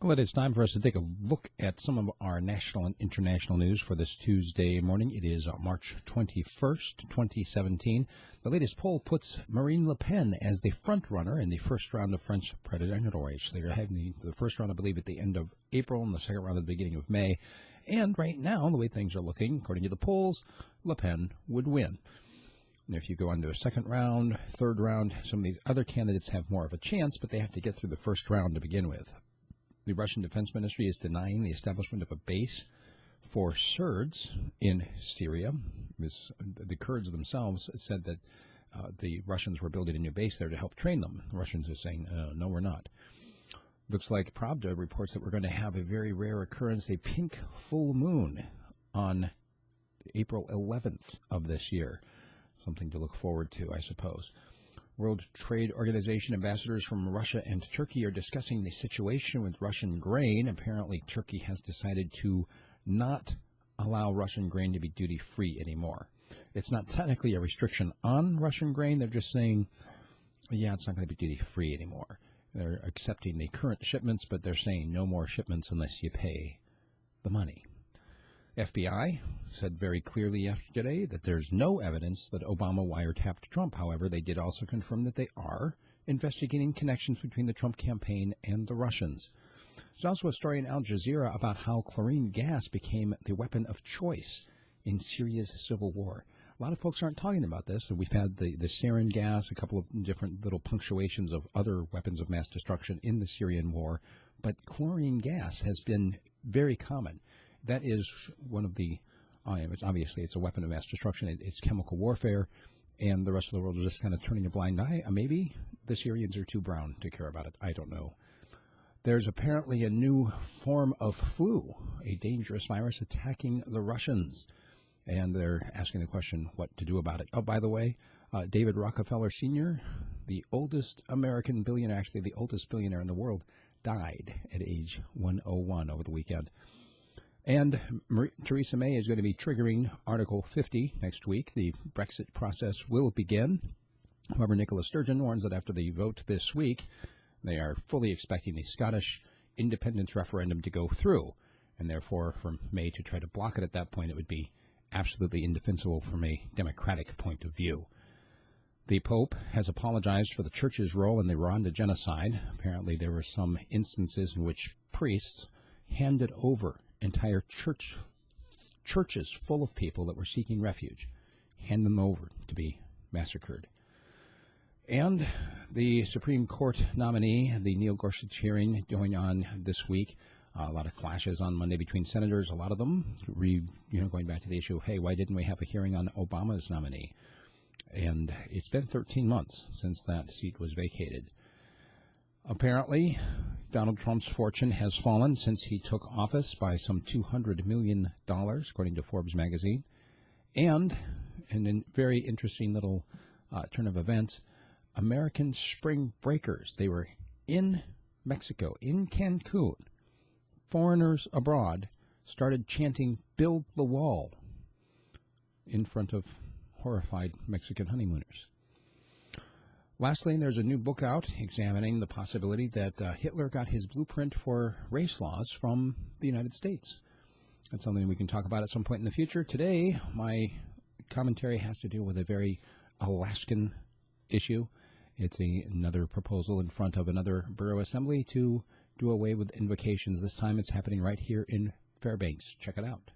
Well, it is time for us to take a look at some of our national and international news for this Tuesday morning. It is March 21st, 2017. The latest poll puts Marine Le Pen as the front runner in the first round of French presidential race. They are having the first round, I believe, at the end of April and the second round at the beginning of May. And right now, the way things are looking, according to the polls, Le Pen would win. And if you go on to a second round, third round, some of these other candidates have more of a chance, but they have to get through the first round to begin with. The Russian Defense Ministry is denying the establishment of a base for Kurds in Syria. The Kurds themselves said that the Russians were building a new base there to help train them. The Russians are saying, no, we're not. Looks like Pravda reports that we're going to have a very rare occurrence, a pink full moon on April 11th of this year. Something to look forward to, I suppose. World Trade Organization ambassadors from Russia and Turkey are discussing the situation with Russian grain. Apparently, Turkey has decided to not allow Russian grain to be duty-free anymore. It's not technically a restriction on Russian grain. They're just saying, yeah, it's not going to be duty-free anymore. They're accepting the current shipments, but they're saying no more shipments unless you pay the money. FBI said very clearly yesterday that there's no evidence that Obama wiretapped Trump. However, they did also confirm that they are investigating connections between the Trump campaign and the Russians. There's also a story in Al Jazeera about how chlorine gas became the weapon of choice in Syria's civil war. A lot of folks aren't talking about this. We've had the sarin gas, a couple of different little punctuations of other weapons of mass destruction in the Syrian war, but chlorine gas has been very common. That is one of the, it's a weapon of mass destruction. It's chemical warfare, and the rest of the world is just kind of turning a blind eye. Maybe the Syrians are too brown to care about it. I don't know. There's apparently a new form of flu, a dangerous virus attacking the Russians, and they're asking the question what to do about it. Oh, by the way, David Rockefeller Sr., the oldest American billionaire, actually the oldest billionaire in the world, died at age 101 over the weekend. And Theresa May is going to be triggering Article 50 next week. The Brexit process will begin. However, Nicola Sturgeon warns that after the vote this week, they are fully expecting the Scottish independence referendum to go through. And therefore, for May to try to block it at that point, it would be absolutely indefensible from a democratic point of view. The Pope has apologized for the church's role in the Rwanda genocide. Apparently, there were some instances in which priests handed over entire churches full of people that were seeking refuge, hand them over to be massacred. And the Supreme Court nominee, the Neil Gorsuch hearing going on this week, a lot of clashes on Monday between senators, a lot of them going back to the issue, hey, why didn't we have a hearing on Obama's nominee? And it's been 13 months since that seat was vacated. Apparently, Donald Trump's fortune has fallen since he took office by some $200 million, according to Forbes magazine. And in a very interesting little turn of events, American spring breakers, they were in Mexico, in Cancun. Foreigners abroad started chanting, "Build the wall," in front of horrified Mexican honeymooners. Lastly, there's a new book out examining the possibility that Hitler got his blueprint for race laws from the United States. That's something we can talk about at some point in the future. Today, my commentary has to do with a very Alaskan issue. It's another proposal in front of another borough assembly to do away with invocations. This time it's happening right here in Fairbanks. Check it out.